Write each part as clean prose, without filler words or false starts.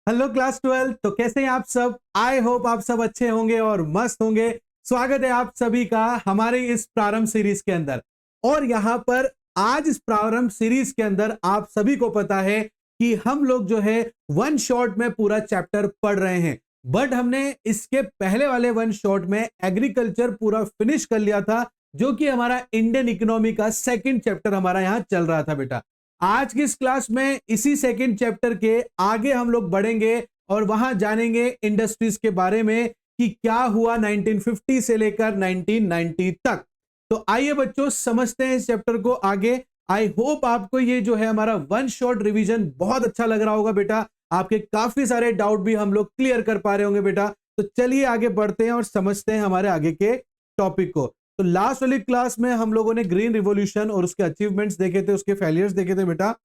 Hello class 12। तो कैसे हैं आप सब? आई होप आप सब अच्छे होंगे और मस्त होंगे। स्वागत है आप सभी का हमारे इस प्रारंभ सीरीज के अंदर। और यहां पर आज इस प्रारंभ सीरीज के अंदर आप सभी को पता है कि हम लोग जो है वन शॉट में पूरा चैप्टर पढ़ रहे हैं। बट हमने इसके पहले वाले वन शॉट में एग्रीकल्चर पूरा फिनिश कर लिया था, जो कि हमारा इंडियन इकोनॉमी का सेकंड चैप्टर हमारा यहां चल रहा था बेटा। आज की इस क्लास में इसी सेकंड चैप्टर के आगे हम लोग बढ़ेंगे और वहां जानेंगे इंडस्ट्रीज के बारे में कि क्या हुआ 1950 से लेकर 1990 तक। तो आइए बच्चों समझते हैं इस चैप्टर को आगे। आई होप आपको ये जो है हमारा वन शॉट रिवीजन बहुत अच्छा लग रहा होगा बेटा। आपके काफी सारे डाउट भी हम लोग क्लियर कर पा रहे होंगे बेटा। तो चलिए आगे बढ़ते हैं और समझते हैं हमारे आगे के टॉपिक को। तो लास्ट वाली क्लास में हम लोगों ने ग्रीन रिवॉल्यूशन और उसके अचीवमेंट्स देखे थे, उसके फेलियर्स देखे थे बेटा।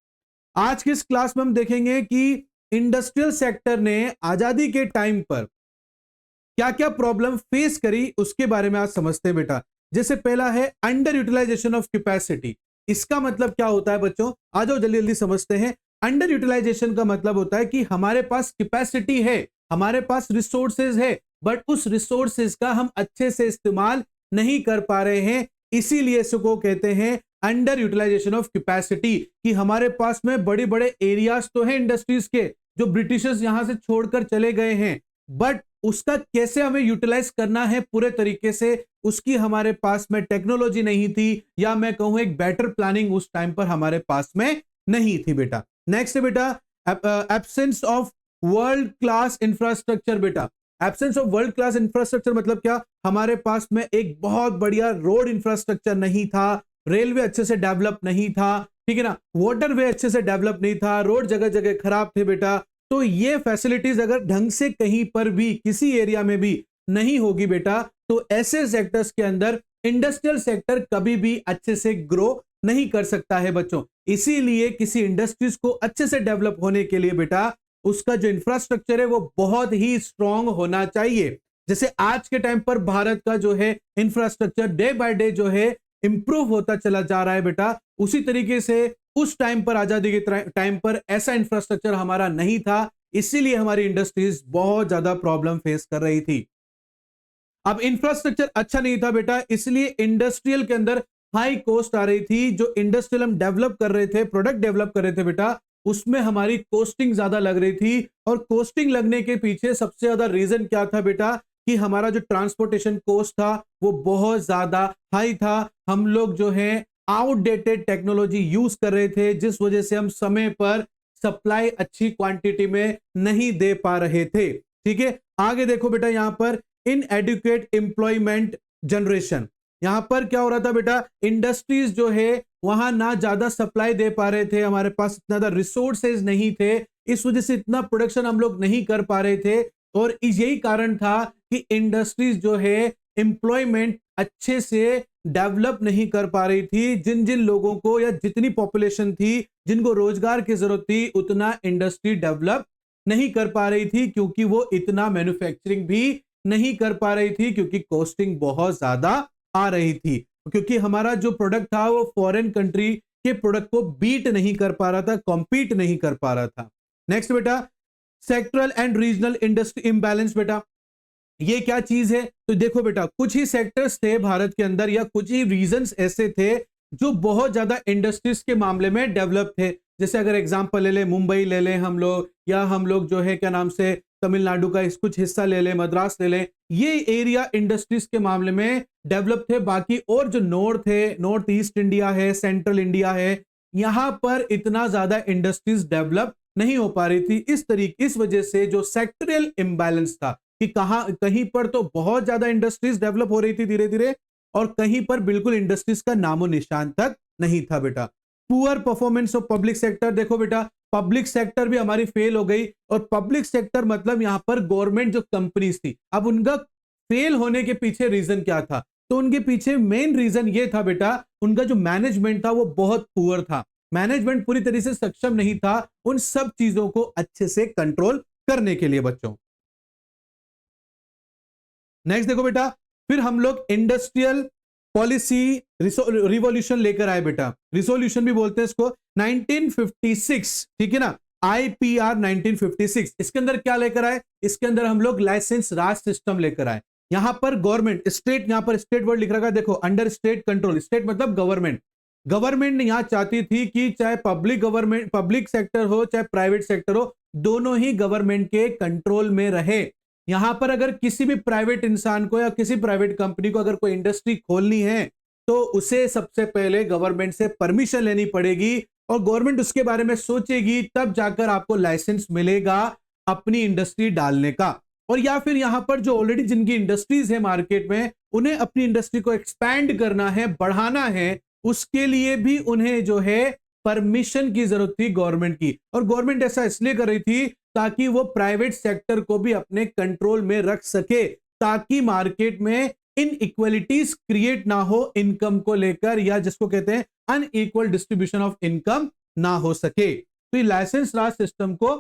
आज की इस क्लास में हम देखेंगे कि इंडस्ट्रियल सेक्टर ने आजादी के टाइम पर क्या क्या प्रॉब्लम फेस करी, उसके बारे में आज समझते हैं बेटा। जैसे पहला है अंडर यूटिलाइजेशन ऑफ कैपेसिटी। इसका मतलब क्या होता है बच्चों? आ जाओ जल्दी जल्दी समझते हैं। अंडर यूटिलाइजेशन का मतलब होता है कि हमारे पास कैपेसिटी है, हमारे पास रिसोर्सेज है, बट उस रिसोर्सेज का हम अच्छे से इस्तेमाल नहीं कर पा रहे हैं। इसीलिए इसको कहते हैं अंडर यूटिलाइजेशन ऑफ कैपेसिटी। कि हमारे पास में बड़े बड़े एरियाज तो हैं इंडस्ट्रीज के, जो ब्रिटिशर्स यहां से छोड़कर चले गए हैं, बट उसका कैसे हमें यूटिलाइज करना है पूरे तरीके से, उसकी हमारे पास में टेक्नोलॉजी नहीं थी, या मैं कहूं एक बेटर प्लानिंग उस टाइम पर हमारे पास में नहीं थी बेटा। नेक्स्ट है बेटा absence of world class infrastructure बेटा। Absence of world class infrastructure मतलब क्या? हमारे पास में एक बहुत बढ़िया रोड इंफ्रास्ट्रक्चर नहीं था, रेलवे अच्छे से डेवलप नहीं था, ठीक है ना, वाटरवे अच्छे से डेवलप नहीं था, रोड जगह जगह खराब थे बेटा। तो ये फैसिलिटीज अगर ढंग से कहीं पर भी किसी एरिया में भी नहीं होगी बेटा, तो ऐसे सेक्टर्स के अंदर इंडस्ट्रियल सेक्टर कभी भी अच्छे से ग्रो नहीं कर सकता है बच्चों। इसीलिए किसी इंडस्ट्रीज को अच्छे से डेवलप होने के लिए बेटा उसका जो इंफ्रास्ट्रक्चर है वो बहुत ही स्ट्रांग होना चाहिए। जैसे आज के टाइम पर भारत का जो है इंफ्रास्ट्रक्चर डे बाय डे जो है इंप्रूव होता चला जा रहा है बेटा, उसी तरीके से उस टाइम पर आजादी के टाइम पर ऐसा इंफ्रास्ट्रक्चर हमारा नहीं था। इसीलिए हमारी इंडस्ट्रीज बहुत ज्यादा प्रॉब्लम फेस कर रही थी। अब इंफ्रास्ट्रक्चर अच्छा नहीं था बेटा, इसलिए इंडस्ट्रियल के अंदर हाई कॉस्ट आ रही थी। जो इंडस्ट्रियल हम डेवलप कर रहे थे, प्रोडक्ट डेवलप कर रहे थे बेटा, उसमें हमारी कॉस्टिंग ज्यादा लग रही थी। और कॉस्टिंग लगने के पीछे सबसे ज्यादा रीजन क्या था बेटा? कि हमारा जो ट्रांसपोर्टेशन कॉस्ट था वो बहुत ज्यादा हाई था। हम लोग जो है आउटडेटेड टेक्नोलॉजी यूज कर रहे थे, जिस वजह से हम समय पर सप्लाई अच्छी क्वांटिटी में नहीं दे पा रहे थे। ठीक है, आगे देखो बेटा, यहां पर इनएडुकेट एम्प्लॉयमेंट जनरेशन। यहां पर क्या हो रहा था बेटा? इंडस्ट्रीज जो है वहां ना ज्यादा सप्लाई दे पा रहे थे, हमारे पास इतना ज्यादा रिसोर्सेज नहीं थे, इस वजह से इतना प्रोडक्शन हम लोग नहीं कर पा रहे थे। और यही कारण था कि इंडस्ट्रीज जो है एम्प्लॉयमेंट अच्छे से डेवलप नहीं कर पा रही थी। जिन जिन लोगों को या जितनी पॉपुलेशन थी जिनको रोजगार की जरूरत थी, उतना इंडस्ट्री डेवलप नहीं कर पा रही थी, क्योंकि वो इतना मैन्युफैक्चरिंग भी नहीं कर पा रही थी, क्योंकि कॉस्टिंग बहुत ज्यादा आ रही थी। क्योंकि हमारा जो प्रोडक्ट था वो फॉरेन कंट्री के प्रोडक्ट को बीट नहीं कर पा रहा था, कॉम्पीट नहीं कर पा रहा था। नेक्स्ट बेटा sectoral and regional industry imbalance बेटा। ये क्या चीज है? तो देखो बेटा, कुछ ही सेक्टर्स थे भारत के अंदर, या कुछ ही रीजन्स ऐसे थे जो बहुत ज्यादा इंडस्ट्रीज के मामले में डेवलप थे। जैसे अगर एग्जांपल ले ले, मुंबई ले लें हम लोग, या हम लोग जो है क्या नाम से तमिलनाडु का कुछ हिस्सा ले लें, मद्रास ले लें, ये एरिया इंडस्ट्रीज के मामले में डेवलप थे। बाकी और जो नॉर्थ है, नॉर्थ ईस्ट इंडिया है, सेंट्रल इंडिया है, यहां पर इतना ज्यादा इंडस्ट्रीज डेवलप नहीं हो पा रही थी। इस वजह से जो सेक्टरियल इंबैलेंस था कि कहीं पर तो बहुत ज्यादा इंडस्ट्रीज डेवलप हो रही थी धीरे धीरे, और कहीं पर बिल्कुल इंडस्ट्रीज का नामो निशान तक नहीं था बेटा। Poor performance of public sector. देखो बेटा, पब्लिक सेक्टर भी हमारी फेल हो गई। और पब्लिक सेक्टर मतलब यहां पर गवर्नमेंट जो कंपनीज थी, अब उनका फेल होने के पीछे रीजन क्या था? तो उनके पीछे मेन रीजन ये था बेटा, उनका जो मैनेजमेंट था वो बहुत पुअर था। मैनेजमेंट पूरी तरह से सक्षम नहीं था उन सब चीजों को अच्छे से कंट्रोल करने के लिए बच्चों। नेक्स्ट देखो बेटा, फिर हम लोग इंडस्ट्रियल पॉलिसी रिवॉल्यूशन लेकर आए बेटा। रिसोल्यूशन भी बोलते हैं इसको, 1956, ठीक है ना। IPR 1956। इसके अंदर क्या लेकर आए? इसके अंदर हम लोग लाइसेंस राज सिस्टम लेकर आए। यहां पर गवर्नमेंट स्टेट, यहां पर स्टेट वर्ड लिख रखा है, देखो अंडर स्टेट कंट्रोल, स्टेट मतलब गवर्नमेंट। गवर्नमेंट ने यहां चाहती थी कि चाहे पब्लिक गवर्नमेंट, पब्लिक सेक्टर हो चाहे प्राइवेट सेक्टर हो, दोनों ही गवर्नमेंट के कंट्रोल में रहे। यहां पर अगर किसी भी प्राइवेट इंसान को या किसी प्राइवेट कंपनी को अगर कोई इंडस्ट्री खोलनी है तो उसे सबसे पहले गवर्नमेंट से परमिशन लेनी पड़ेगी और गवर्नमेंट उसके बारे में सोचेगी, तब जाकर आपको लाइसेंस मिलेगा अपनी इंडस्ट्री डालने का। और या फिर यहां पर जो ऑलरेडी जिनकी इंडस्ट्रीज है मार्केट में, उन्हें अपनी इंडस्ट्री को एक्सपैंड करना है, बढ़ाना है, उसके लिए भी उन्हें जो है परमिशन की जरूरत थी गवर्नमेंट की। और गवर्नमेंट ऐसा इसलिए कर रही थी ताकि वो प्राइवेट सेक्टर को भी अपने कंट्रोल में रख सके, ताकि मार्केट में इनइक्वालिटीज क्रिएट ना हो इनकम को लेकर, या जिसको कहते हैं अनइक्वल डिस्ट्रीब्यूशन ऑफ इनकम ना हो सके। तो ये लाइसेंस राज सिस्टम को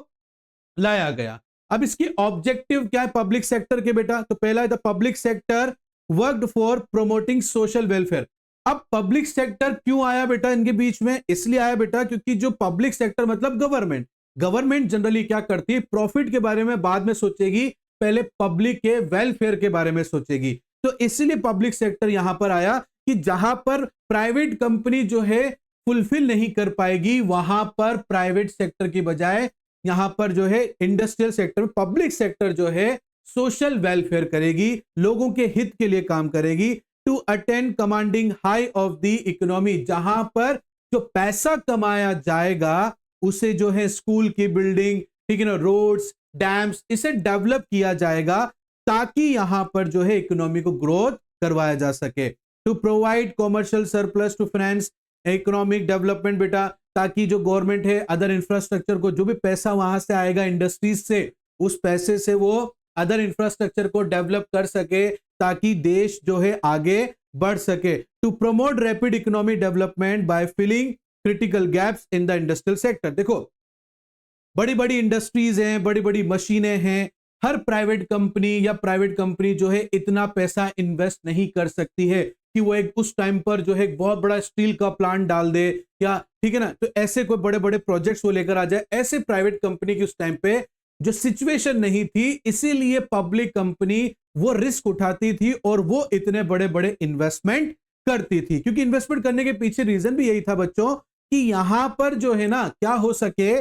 लाया गया। अब इसकी ऑब्जेक्टिव क्या है पब्लिक सेक्टर के बेटा? तो पहला है the public sector worked for promoting social welfare. अब पब्लिक सेक्टर क्यों आया बेटा इनके बीच में? इसलिए आया बेटा क्योंकि जो पब्लिक सेक्टर मतलब गवर्नमेंट, गवर्नमेंट जनरली क्या करती है, प्रॉफिट के बारे में बाद में सोचेगी, पहले पब्लिक के वेलफेयर के बारे में सोचेगी। तो इसलिए पब्लिक सेक्टर यहां पर आया कि जहां पर प्राइवेट कंपनी जो है फुलफिल नहीं कर पाएगी, वहां पर प्राइवेट सेक्टर की बजाय यहां पर जो है इंडस्ट्रियल सेक्टर में पब्लिक सेक्टर जो है सोशल वेलफेयर करेगी, लोगों के हित के लिए काम करेगी। To attend commanding high of the economy, जहां पर जो पैसा कमाया जाएगा उसे जो है स्कूल की बिल्डिंग, ठीक है ना, रोड्स, डैम्स, इसे डेवलप किया जाएगा ताकि यहां पर जो है इकोनॉमी को ग्रोथ करवाया जा सके। To provide commercial surplus to finance economic development बेटा, ताकि जो गवर्नमेंट है अदर इंफ्रास्ट्रक्चर को, जो भी पैसा वहां से आएगा इंडस्ट्रीज से, उस पैसे से वो अदर इंफ्रास्ट्रक्चर को डेवलप कर सके ताकि देश जो है आगे बढ़ सके। To promote rapid economic development by filling critical gaps in the industrial sector. देखो बड़ी बड़ी इंडस्ट्रीज हैं, बड़ी बड़ी मशीनें हैं, हर प्राइवेट कंपनी या प्राइवेट कंपनी जो है इतना पैसा इन्वेस्ट नहीं कर सकती है कि वो एक उस टाइम पर जो है एक बहुत बड़ा स्टील का प्लांट डाल दे, या ठीक है ना, तो ऐसे कोई बड़े बड़े प्रोजेक्ट्स वो लेकर आ जाए। ऐसे प्राइवेट कंपनी की उस टाइम पे जो सिचुएशन नहीं थी, इसीलिए पब्लिक कंपनी वो रिस्क उठाती थी और वो इतने बड़े बड़े इन्वेस्टमेंट करती थी। क्योंकि इन्वेस्टमेंट करने के पीछे रीजन भी यही था बच्चों कि यहां पर जो है ना क्या हो सके,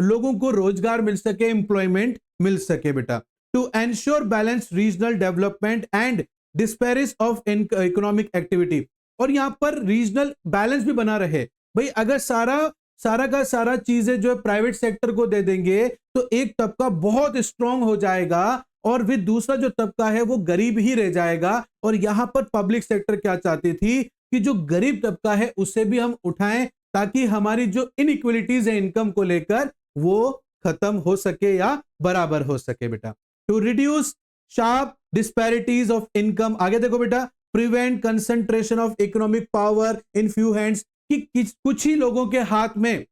लोगों को रोजगार मिल सके, एम्प्लॉयमेंट मिल सके बेटा। To ensure balance regional development and dispersal of economic activity, और यहां पर रीजनल बैलेंस भी बना रहे। भाई अगर सारा का सारा चीजें जो है प्राइवेट सेक्टर को दे देंगे तो एक तबका बहुत स्ट्रांग हो जाएगा और फिर दूसरा जो तबका है वो गरीब ही रह जाएगा। और यहां पर पब्लिक सेक्टर क्या चाहती थी कि जो गरीब तबका है उसे भी हम उठाएं ताकि हमारी जो इनइक्वलिटीज है इनकम को लेकर वो खत्म हो सके या बराबर हो सके बेटा। To reduce sharp disparities of income, आगे देखो बेटा, prevent concentration of economic power in few hands, कि कुछ ही लोगों के हाथ में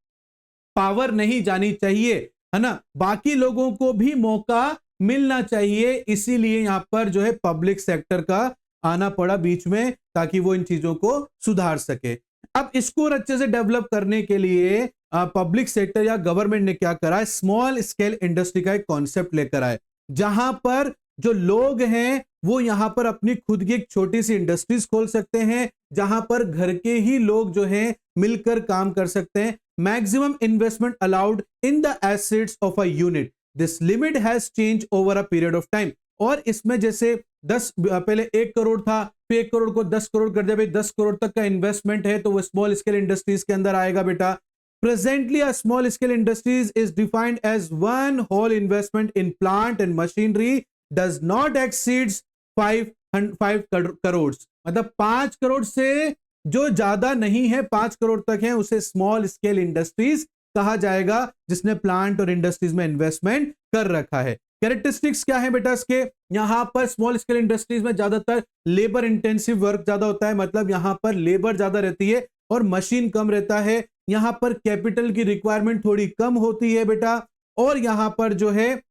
पावर नहीं जानी चाहिए, है ना, बाकी लोगों को भी मौका मिलना चाहिए। इसीलिए यहां पर जो है पब्लिक सेक्टर का आना पड़ा बीच में ताकि वो इन चीजों को सुधार सके। अब इसको और अच्छे से डेवलप करने के लिए पब्लिक सेक्टर या गवर्नमेंट ने क्या करा, स्मॉल स्केल इंडस्ट्री का एक कॉन्सेप्ट लेकर आए, जहां पर जो लोग हैं वो यहां पर अपनी खुद की एक छोटी सी इंडस्ट्रीज खोल सकते हैं, जहां पर घर के ही लोग जो हैं मिलकर काम कर सकते हैं। Maximum investment allowed in the assets of a unit, this limit has change over a period of time. और इसमें जैसे 10 पहले 1 करोड़ था, फिर 1 करोड़ को 10 करोड़ कर दिया, भाई 10 करोड़ तक का इन्वेस्टमेंट है तो वो स्मॉल स्केल इंडस्ट्रीज के अंदर आएगा बेटा। Presently, a small scale industries is defined as one whole investment in plant and machinery does not exceeds 5 crores, मतलब 5 करोड़ से जो ज्यादा नहीं है, 5 करोड़ तक है, उसे स्मॉल स्केल इंडस्ट्रीज कहा जाएगा, जिसने प्लांट और इंडस्ट्रीज में इन्वेस्टमेंट कर रखा है। कैरेक्टरिस्टिक्स क्या है बेटा इसके, यहां पर स्मॉल स्केल इंडस्ट्रीज में ज्यादातर लेबर इंटेंसिव वर्क ज्यादा होता है, मतलब यहां पर लेबर ज्यादा रहती है और मशीन कम रहता है। यहां पर कैपिटल की रिक्वायरमेंट थोड़ी कम होती है बेटा, और यहां पर जो है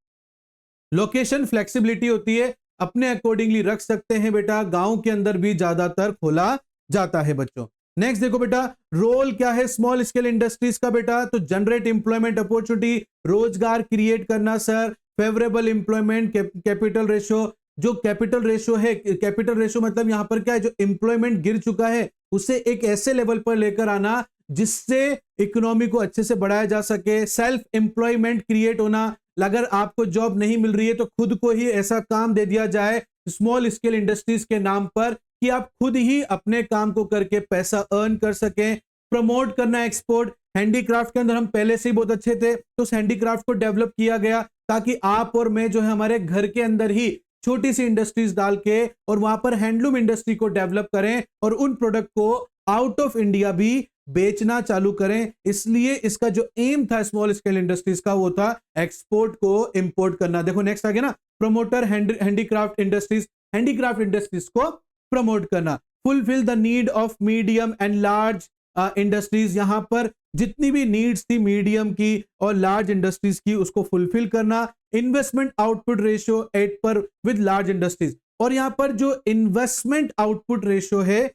लोकेशन फ्लेक्सिबिलिटी होती है, अपने अकॉर्डिंगली रख सकते हैं बेटा। गांव के अंदर भी ज्यादातर खोला जाता है बच्चों। नेक्स्ट देखो बेटा, रोल क्या है स्मॉल स्केल इंडस्ट्रीज का बेटा, तो जनरेट एम्प्लॉयमेंट अपॉर्चुनिटी, रोजगार क्रिएट करना sir, favourable employment, capital ratio. जो कैपिटल रेशो है, कैपिटल रेशो मतलब यहां पर क्या है, जो एम्प्लॉयमेंट गिर चुका है उसे एक ऐसे लेवल पर लेकर आना जिससे इकोनॉमी को अच्छे से बढ़ाया जा सके। सेल्फ एम्प्लॉयमेंट क्रिएट होना, अगर आपको जॉब नहीं मिल रही है तो खुद को ही ऐसा काम दे दिया जाए स्मॉल स्केल इंडस्ट्रीज के नाम पर कि आप खुद ही अपने काम को करके पैसा अर्न कर सकें। प्रमोट करना एक्सपोर्ट, हैंडीक्राफ्ट के अंदर हम पहले से ही बहुत अच्छे थे तो उस हैंडीक्राफ्ट को डेवलप किया गया ताकि आप और मैं जो है हमारे घर के अंदर ही छोटी सी इंडस्ट्रीज डाल के और वहां पर हैंडलूम इंडस्ट्री को डेवलप करें और उन प्रोडक्ट को आउट ऑफ इंडिया भी बेचना चालू करें। इसलिए इसका जो एम था स्मॉल स्केल इंडस्ट्रीज का वो था एक्सपोर्ट को इंपोर्ट करना। देखो नेक्स्ट आ गया ना, promoter handicraft industries, handicraft industries को प्रमोट करना। Fulfil the need of medium and large industries, यहां पर जितनी भी नीड्स थी मीडियम की और लार्ज इंडस्ट्रीज की उसको फुलफिल करना। इन्वेस्टमेंट आउटपुट रेशियो 8 पर विद लार्ज इंडस्ट्रीज, और यहां पर जो इन्वेस्टमेंट आउटपुट रेशियो है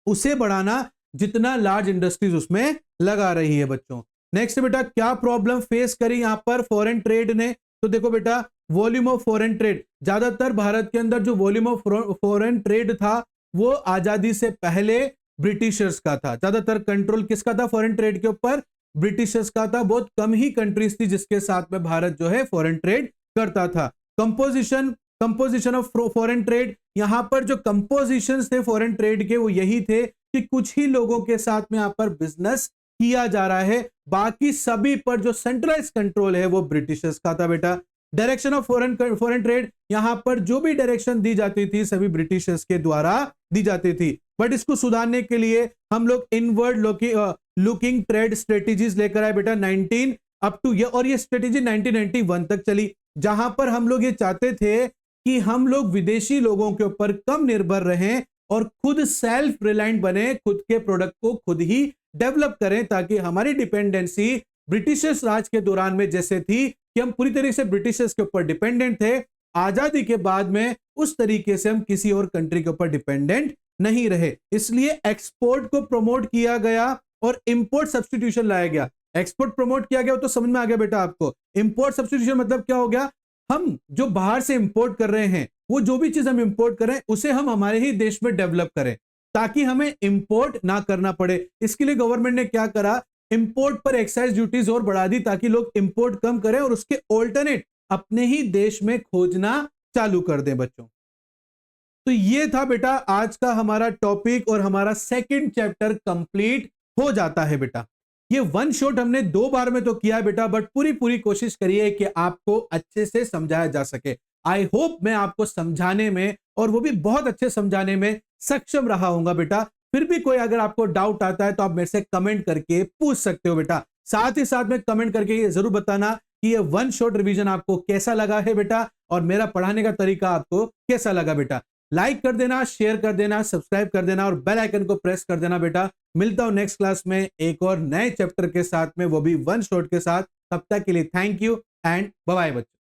उसे बढ़ाना जितना लार्ज इंडस्ट्रीज उसमें लगा रही है बच्चों। नेक्स्ट बेटा, क्या प्रॉब्लम फेस करी यहां पर फॉरेन ट्रेड ने, तो देखो बेटा वॉल्यूम ऑफ फॉरेन ट्रेड, ज्यादातर भारत के अंदर जो वॉल्यूम ऑफ फॉरेन ट्रेड था वो आजादी से पहले ब्रिटिशर्स का था। ज्यादातर कंट्रोल किसका था फॉरेन ट्रेड के ऊपर, ब्रिटिशर्स का था। बहुत कम ही कंट्रीज थी जिसके साथ में भारत जो है फॉरेन ट्रेड करता था। कंपोजिशन ऑफ फॉरेन ट्रेड, यहां पर जो कंपोजिशन थे फॉरेन ट्रेड के वो यही थे कि कुछ ही लोगों के साथ में यहां पर बिजनेस किया जा रहा है, बाकी सभी पर जो सेंट्रलाइज कंट्रोल है वो ब्रिटिशर्स का था बेटा। डायरेक्शन ऑफ फॉरेन ट्रेड, यहां पर जो भी डायरेक्शन दी जाती थी सभी ब्रिटिशर्स के द्वारा दी जाती थी, बट इसको सुधारने के लिए हम लोग इनवर्ड लुकिंग ट्रेड स्ट्रेटेजीज लेकर आए बेटा 19 अप टू ये, और ये स्ट्रेटेजी 1991 तक चली, जहां पर हम लोग ये चाहते थे कि हम लोग विदेशी लोगों के ऊपर कम निर्भर रहें और खुद सेल्फ रिलायंट बने, खुद के प्रोडक्ट को खुद ही डेवलप करें ताकि हमारी डिपेंडेंसी ब्रिटिशर्स राज के दौरान में जैसे थी कि हम पूरी तरीके से ब्रिटिशर्स के ऊपर डिपेंडेंट थे, आजादी के बाद में उस तरीके से हम किसी और कंट्री के ऊपर डिपेंडेंट नहीं रहे। इसलिए एक्सपोर्ट को प्रमोट किया गया और इंपोर्ट सब्स्टिट्यूशन लाया गया। एक्सपोर्ट प्रमोट किया गया वो तो समझ में आ गया बेटा आपको। इंपोर्ट सब्स्टिट्यूशन मतलब क्या हो गया, हम जो बाहर से इंपोर्ट कर रहे हैं वो जो भी चीज हम इंपोर्ट करें उसे हम हमारे ही देश में डेवलप करें ताकि हमें इंपोर्ट ना करना पड़े। इसके लिए गवर्नमेंट ने क्या करा, इंपोर्ट पर एक्साइज ड्यूटीज और बढ़ा दी ताकि लोग इंपोर्ट कम करें और उसके ऑल्टरनेट अपने ही देश में खोजना चालू कर दें बच्चों। तो ये था बेटा आज का हमारा टॉपिक और हमारा सेकंड चैप्टर कंप्लीट हो जाता है बेटा। ये वन शॉट हमने 2 बार में तो किया है बेटा, बट पूरी कोशिश करिए कि आपको अच्छे से समझाया जा सके। आई होप मैं आपको समझाने में और वो भी बहुत अच्छे समझाने में सक्षम रहा हूंगा बेटा। फिर भी कोई अगर आपको डाउट आता है तो आप मेरे से कमेंट करके पूछ सकते हो बेटा। साथ ही साथ में कमेंट करके ये जरूर बताना कि ये वन शॉट रिवीजन आपको कैसा लगा है बेटा और मेरा पढ़ाने का तरीका आपको कैसा लगा बेटा। लाइक कर देना, शेयर कर देना, सब्सक्राइब कर देना और बेल आइकन को प्रेस कर देना बेटा। मिलता हूं नेक्स्ट क्लास में एक और नए चैप्टर के साथ में, वो भी वन शॉट के साथ। तब तक के लिए thank you and bye bye बच्चों।